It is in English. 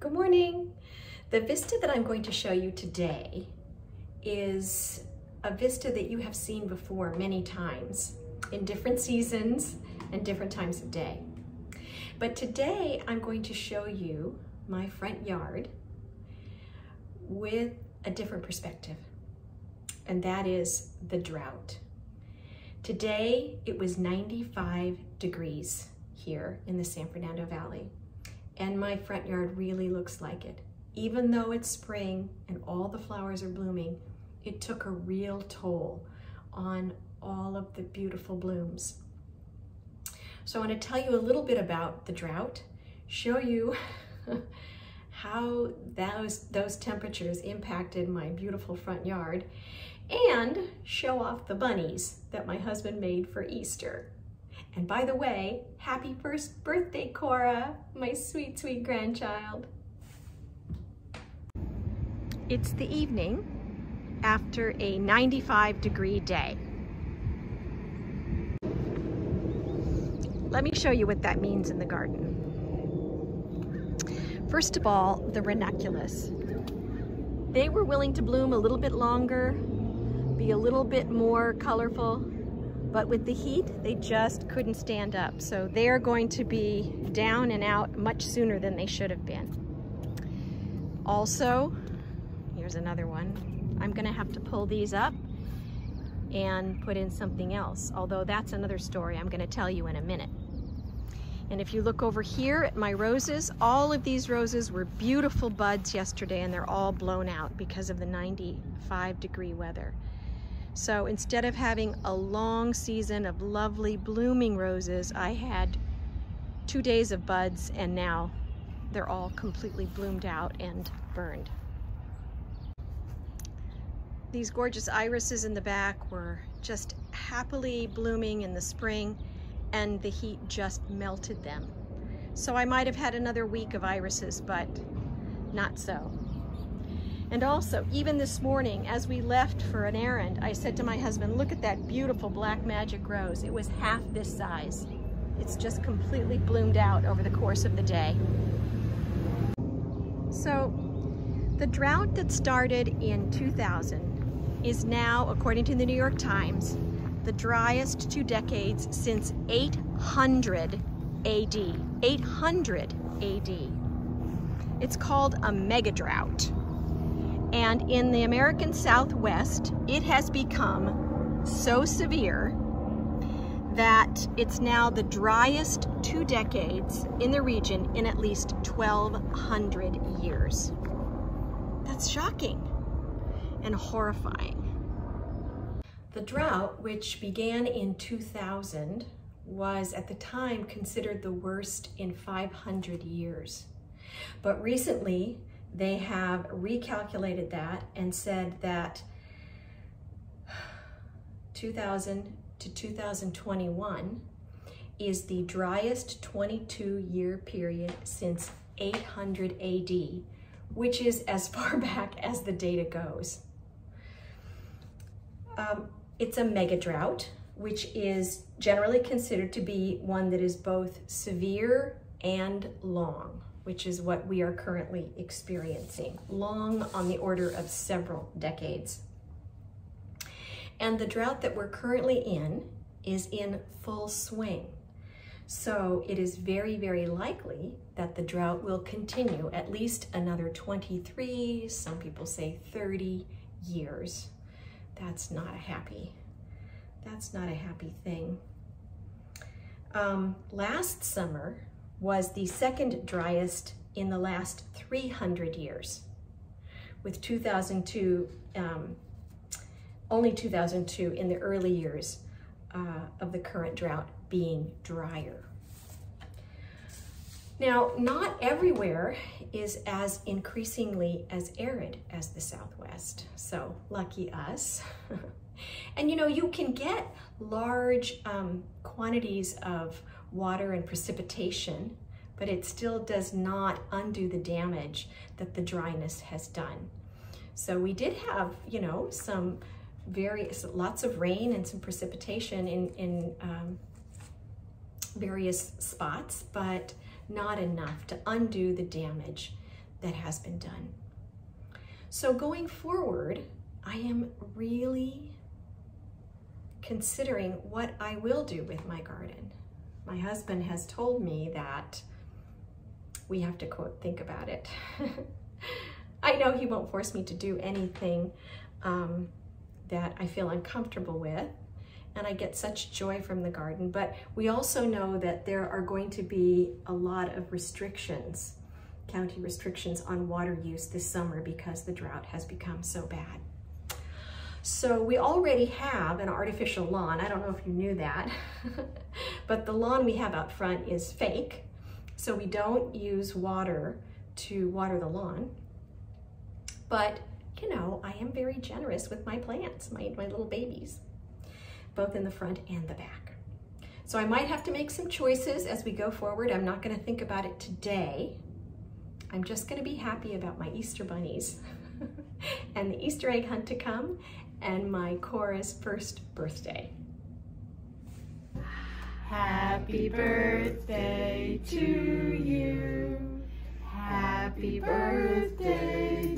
Good morning. The vista that I'm going to show you today is a vista that you have seen before many times in different seasons and different times of day. But today I'm going to show you my front yard with a different perspective, and that is the drought. Today it was 95 degrees here in the San Fernando Valley, and my front yard really looks like it. Even though it's spring and all the flowers are blooming, it took a real toll on all of the beautiful blooms. So I want to tell you a little bit about the drought, show you how those temperatures impacted my beautiful front yard, and show off the bunnies that my husband made for Easter. And by the way, happy first birthday, Cora, my sweet, sweet grandchild. It's the evening after a 95-degree day. Let me show you what that means in the garden. First of all, the ranunculus. They were willing to bloom a little bit longer, be a little bit more colorful, but with the heat, they just couldn't stand up. So they're going to be down and out much sooner than they should have been. Also, here's another one. I'm gonna have to pull these up and put in something else, although that's another story I'm gonna tell you in a minute. And if you look over here at my roses, all of these roses were beautiful buds yesterday, and they're all blown out because of the 95-degree weather. So instead of having a long season of lovely blooming roses, I had 2 days of buds, and now they're all completely bloomed out and burned. These gorgeous irises in the back were just happily blooming in the spring, and the heat just melted them. So I might have had another week of irises, but not so. And also, even this morning, as we left for an errand, I said to my husband, look at that beautiful black magic rose. It was half this size. It's just completely bloomed out over the course of the day. So, the drought that started in 2000 is now, according to the New York Times, the driest 2 decades since 800 AD. 800 AD. It's called a mega drought. And in the American Southwest, it has become so severe that it's now the driest 2 decades in the region in at least 1,200 years. That's shocking and horrifying. The drought, which began in 2000, was at the time considered the worst in 500 years. But recently, they have recalculated that and said that 2000 to 2021 is the driest 22-year period since 800 AD, which is as far back as the data goes. It's a mega drought, which is generally considered to be one that is both severe and long, which is what we are currently experiencing, long on the order of several decades. And the drought that we're currently in is in full swing. So it is very, very likely that the drought will continue at least another 23, some people say 30 years. That's not a happy thing. Last summer was the second driest in the last 300 years, with 2002, only 2002 in the early years of the current drought being drier. Now, not everywhere is as increasingly as arid as the Southwest, so lucky us. And you know, you can get large quantities of water and precipitation, but it still does not undo the damage that the dryness has done. So we did have, you know, lots of rain and some precipitation in various spots, but not enough to undo the damage that has been done. So going forward, I am really considering what I will do with my garden. My husband has told me that we have to, quote, think about it. I know he won't force me to do anything that I feel uncomfortable with, and I get such joy from the garden, but we also know that there are going to be a lot of restrictions, county restrictions on water use this summer because the drought has become so bad. So we already have an artificial lawn. I don't know if you knew that, but the lawn we have out front is fake. So we don't use water to water the lawn. But, you know, I am very generous with my plants, my little babies, both in the front and the back. So I might have to make some choices as we go forward. I'm not going to think about it today. I'm just going to be happy about my Easter bunnies and the Easter egg hunt to come and my Cora's first birthday. Happy birthday to you. Happy birthday